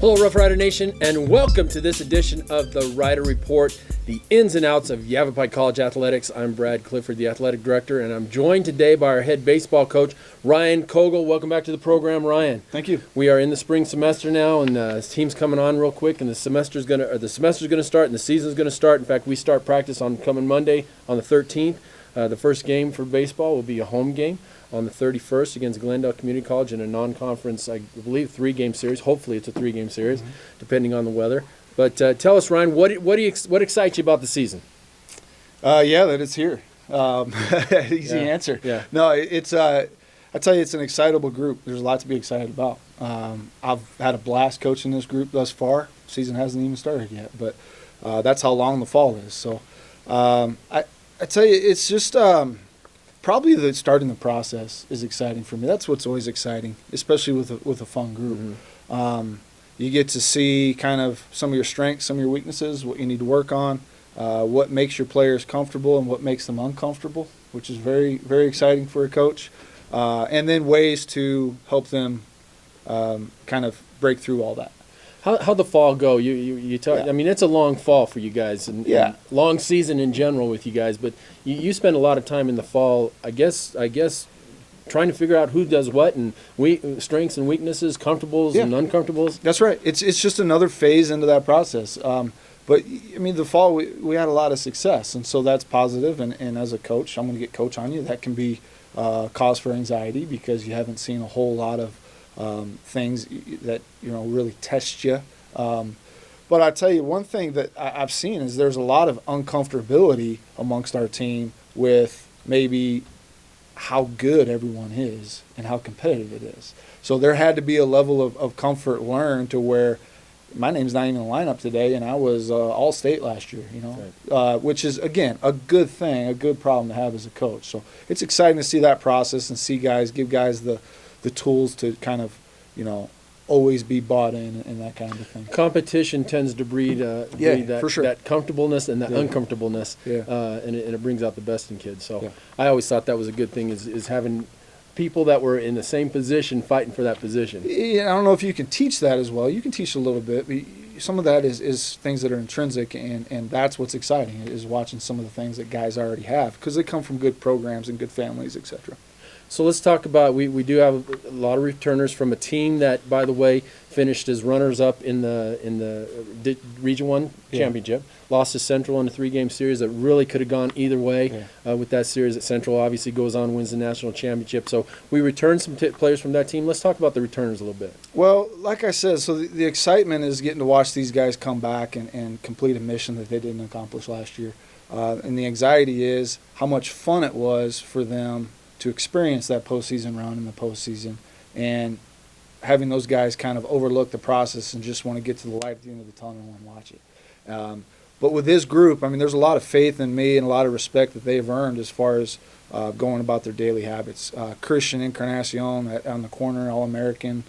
Hello, Rough Rider Nation, and welcome to this edition of the Rider Report, the ins and outs of Yavapai College athletics. I'm Brad Clifford, the athletic director, and I'm joined today by our head baseball coach, Ryan Kogel. Welcome back to the program, Ryan. Thank you. We are in the spring semester now, and the team's coming on real quick, and the semester's going to start, and the season's going to start. In fact, we start practice on coming Monday on the 13th. The first game for baseball will be a home game on the 31st against Glendale Community College in a non-conference, I believe, 3-game series. Hopefully it's a 3-game series, depending on the weather. But tell us, Ryan, what excites you about the season? That it's here. Easy answer. Yeah. No, it's I tell you, it's an excitable group. There's a lot to be excited about. I've had a blast coaching this group thus far. Season hasn't even started yet, but that's how long the fall is. So I tell you, it's just probably the starting the process is exciting for me. That's what's always exciting, especially with a fun group. Mm-hmm. You get to see kind of some of your strengths, some of your weaknesses, what you need to work on, what makes your players comfortable and what makes them uncomfortable, which is very, very exciting for a coach, and then ways to help them kind of break through all that. How'd the fall go? You talk. Yeah. I mean, it's a long fall for you guys, and long season in general with you guys. But you spend a lot of time in the fall. I guess trying to figure out who does what and strengths and weaknesses, comfortables and uncomfortables. That's right. It's just another phase into that process. But I mean, the fall we had a lot of success, and so that's positive. And as a coach, I'm going to get coach on you. That can be cause for anxiety because you haven't seen a whole lot of things that really test you. But I tell you, one thing that I've seen is there's a lot of uncomfortability amongst our team with maybe how good everyone is and how competitive it is. So there had to be a level of comfort learned to where my name's not even in the lineup today, and I was all-state last year, Right. Which is, again, a good thing, a good problem to have as a coach. So it's exciting to see that process and give guys the tools to kind of, always be bought in and that kind of thing. Competition tends to breed that, for sure. that comfortableness and that uncomfortableness, and it brings out the best in kids. So I always thought that was a good thing is having people that were in the same position fighting for that position. Yeah, I don't know if you can teach that as well. You can teach a little bit, but some of that is things that are intrinsic, and that's what's exciting is watching some of the things that guys already have because they come from good programs and good families, etc. So let's talk about, we do have a lot of returners from a team that, by the way, finished as runners-up in the Region 1 championship. Lost to Central in a 3-game series that really could have gone either way with that series. That Central obviously goes on, wins the national championship. So we returned some players from that team. Let's talk about the returners a little bit. Well, like I said, so the excitement is getting to watch these guys come back and complete a mission that they didn't accomplish last year. And the anxiety is how much fun it was for them to experience that postseason run in the postseason, and having those guys kind of overlook the process and just want to get to the light at the end of the tunnel and watch it. But with this group, I mean, there's a lot of faith in me and a lot of respect that they've earned as far as going about their daily habits. Christian Encarnacion on the corner, All-American,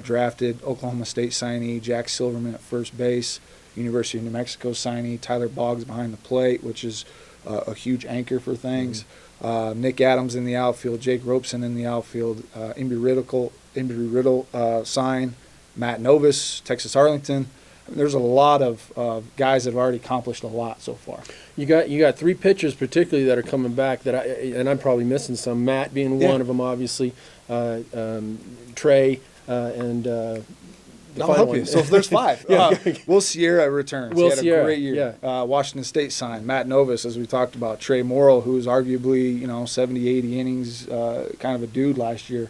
drafted, Oklahoma State signee, Jack Silverman at first base, University of New Mexico signee, Tyler Boggs behind the plate, which is a huge anchor for things. Nick Adams in the outfield, Jake Robeson in the outfield, Embry Riddle sign, Matt Novus, Texas Arlington. I mean, there's a lot of guys that have already accomplished a lot so far. You got 3 pitchers particularly that are coming back and I'm probably missing some. Matt being one of them, obviously. Trey and. I'll help you. So there's 5. Will Sierra returns. He had a great year. Washington State signed. Matt Novus, as we talked about. Trey Morrill, who's arguably 70, 80 innings, kind of a dude last year.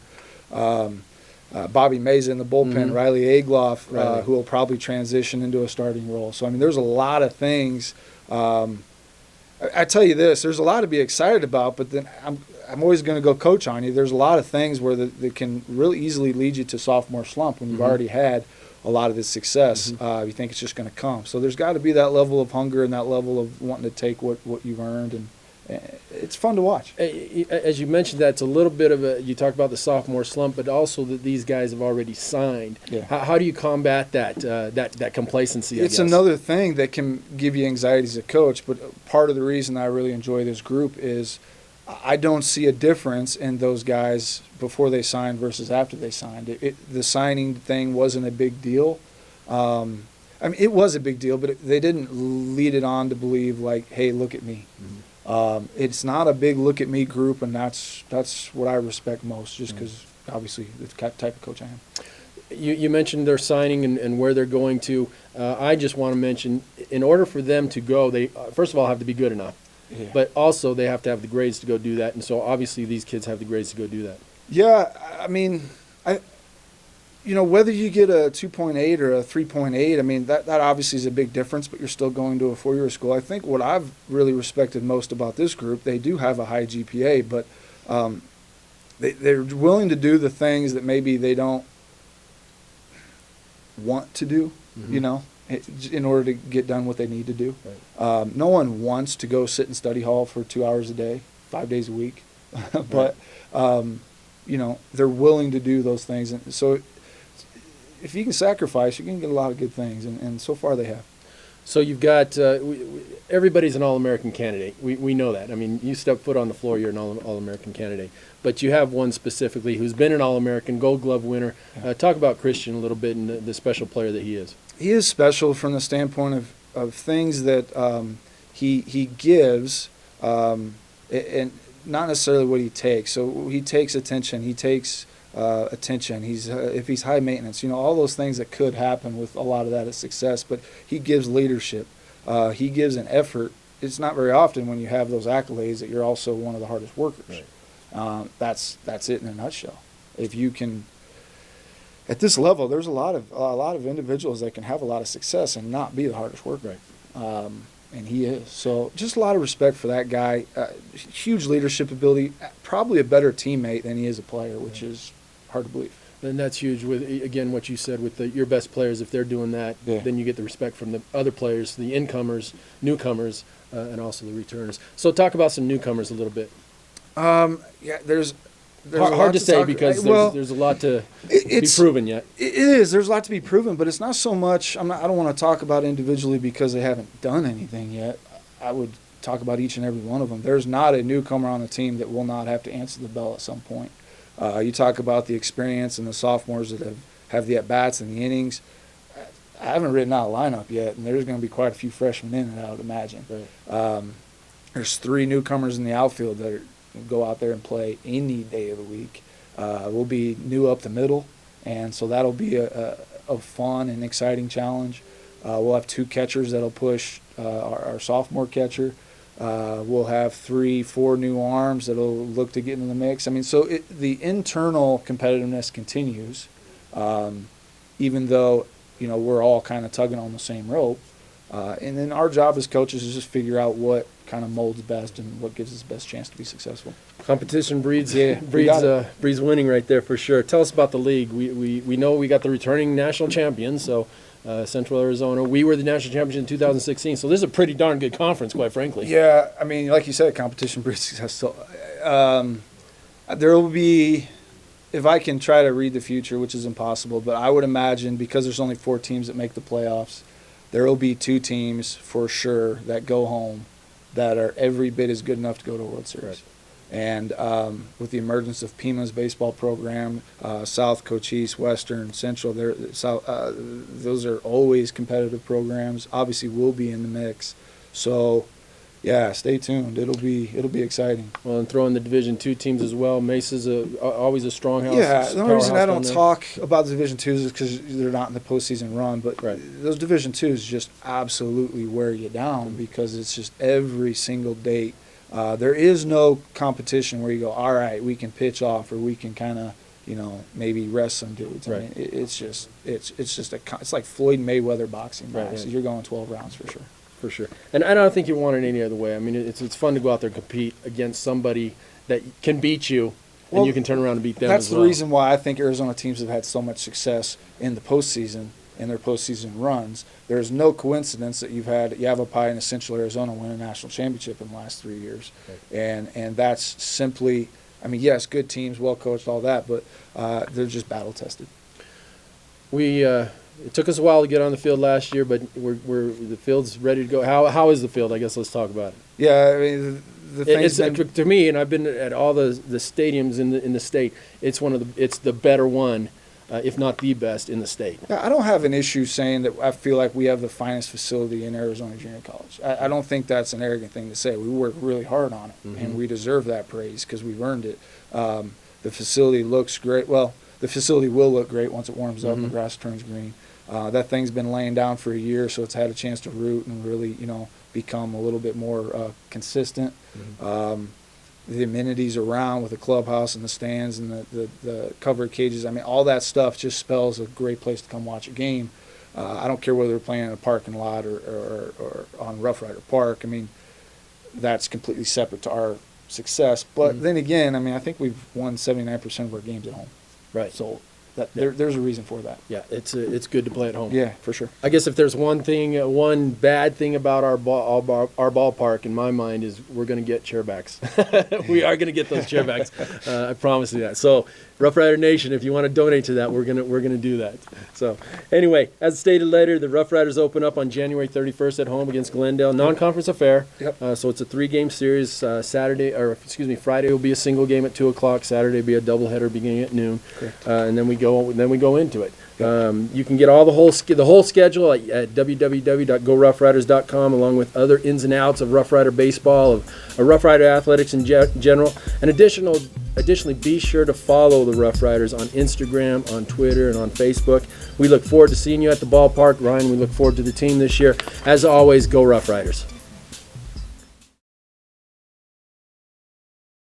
Bobby Meza in the bullpen. Riley Agloff, who will probably transition into a starting role. So, I mean, there's a lot of things. I tell you this, there's a lot to be excited about, but then I'm always going to go coach on you. There's a lot of things where that can really easily lead you to sophomore slump when you've already had a lot of this success. You think it's just going to come. So there's got to be that level of hunger and that level of wanting to take what you've earned, and it's fun to watch. As you mentioned, that's a little bit of you talk about the sophomore slump, but also that these guys have already signed. How do you combat that complacency? It's another thing that can give you anxiety as a coach, but part of the reason I really enjoy this group is I don't see a difference in those guys before they signed versus after they signed. The signing thing wasn't a big deal. I mean, it was a big deal, but they didn't lead it on to believe like, hey, look at me. It's not a big look at me group, and that's what I respect most, just because obviously the type of coach I am. You mentioned their signing and where they're going to. I just want to mention, in order for them to go, they first of all have to be good enough, but also they have to have the grades to go do that. And so obviously these kids have the grades to go do that. Yeah, I mean, whether you get a 2.8 or a 3.8, I mean, that obviously is a big difference, but you're still going to a four-year school. I think what I've really respected most about this group, they do have a high GPA, but they're willing to do the things that maybe they don't want to do, in order to get done what they need to do. Right. No one wants to go sit in study hall for 2 hours a day, 5 days a week, but they're willing to do those things, and so if you can sacrifice, you can get a lot of good things, and so far they have. So you've got everybody's an All-American candidate. We know that. I mean, you step foot on the floor, you're an All-American candidate. But you have one specifically who's been an All-American, Gold Glove winner. Talk about Christian a little bit and the special player that he is. He is special from the standpoint of things that he gives, and not necessarily what he takes. So he takes attention. He takes attention. If he's high maintenance, all those things that could happen with a lot of that is success. But he gives leadership. He gives an effort. It's not very often when you have those accolades that you're also one of the hardest workers. Right. That's it in a nutshell. If you can, at this level, there's a lot of individuals that can have a lot of success and not be the hardest worker. Right. And he is. So just a lot of respect for that guy. Huge leadership ability. Probably a better teammate than he is a player, which is hard to believe. And that's huge. With again, what you said with your best players, if they're doing that, then you get the respect from the other players, the incomers, newcomers, and also the returners. So talk about some newcomers a little bit. There's hard to say because there's a lot to be proven yet. It is. There's a lot to be proven, but it's not so much. I don't want to talk about individually because they haven't done anything yet. I would talk about each and every one of them. There's not a newcomer on the team that will not have to answer the bell at some point. You talk about the experience and the sophomores that have the at-bats and the innings. I haven't written out a lineup yet, and there's going to be quite a few freshmen in it, I would imagine. Right. There's 3 newcomers in the outfield that go out there and play any day of the week. We'll be new up the middle, and so that'll be a fun and exciting challenge. We'll have 2 catchers that'll push our sophomore catcher. We'll have 3-4 new arms that'll look to get into the mix. I mean, so the internal competitiveness continues, even though we're all kind of tugging on the same rope. And then our job as coaches is just figure out what kind of molds best and what gives us the best chance to be successful. Competition breeds winning right there for sure. Tell us about the league. We know we got the returning national champions, so Central Arizona. We were the national champions in 2016, so this is a pretty darn good conference, quite frankly. Yeah, I mean, like you said, competition breeds success. So, there will be, if I can try to read the future, which is impossible, but I would imagine because there's only 4 teams that make the playoffs, there will be 2 teams for sure that go home that are every bit as good enough to go to a World Series. Right. And with the emergence of Pima's baseball program, South, Cochise, Western, Central, those are always competitive programs. Obviously, we'll be in the mix. So, yeah, stay tuned. It'll be exciting. Well, and throw in the Division II teams as well. Mesa's always a strong house. Yeah, the only reason I don't talk about the Division IIs is because they're not in the postseason run. But those Division IIs just absolutely wear you down because it's just every single date. There is no competition where you go, all right, we can pitch off or we can kind of, maybe rest some dudes. I mean, it's like Floyd Mayweather boxing match. So you're going 12 rounds for sure. For sure. And I don't think you want it any other way. I mean, it's fun to go out there and compete against somebody that can beat you, and you can turn around and beat them as well. That's the reason why I think Arizona teams have had so much success in the postseason, in their postseason runs. There's no coincidence that you've had Yavapai and Central Arizona win a national championship in the last 3 years. Okay. And that's simply, I mean, yes, good teams, well coached, all that, but they're just battle tested. It took us a while to get on the field last year, but the field's ready to go. How is the field? I guess let's talk about it. Yeah, I mean the thing's to me, and I've been at all the stadiums in the state. It's the better one. if not the best in the state. Yeah, I don't have an issue saying that I feel like we have the finest facility in Arizona Junior College. I don't think that's an arrogant thing to say. We work really hard on it, and we deserve that praise because we've earned it. The facility looks great. Well, the facility will look great once it warms up and the grass turns green. That thing's been laying down for a year, so it's had a chance to root and really, become a little bit more consistent. The amenities around with the clubhouse and the stands and the covered cages, I mean, all that stuff just spells a great place to come watch a game. I don't care whether they're playing in a parking lot or on Rough Rider Park. I mean, that's completely separate to our success. But then again, I mean, I think we've won 79% of our games at home. Right. So there's a reason for that. Yeah, it's good to play at home. Yeah, for sure. I guess if there's one bad thing about our ballpark in my mind is we're going to get chairbacks. We are going to get those chairbacks. I promise you that. So, Rough Rider Nation, if you want to donate to that, we're gonna do that. So, anyway, as stated later, the Rough Riders open up on January 31st at home against Glendale, non-conference affair. Yep. So it's a 3-game series. Friday will be a single game at 2:00. Saturday will be a doubleheader beginning at noon. And then we go into it. You can get all the whole schedule at www.goroughriders.com, along with other ins and outs of Rough Rider baseball, of Rough Rider athletics in general. And additionally, be sure to follow the Rough Riders on Instagram, on Twitter, and on Facebook. We look forward to seeing you at the ballpark, Ryan. We look forward to the team this year. As always, go Rough Riders.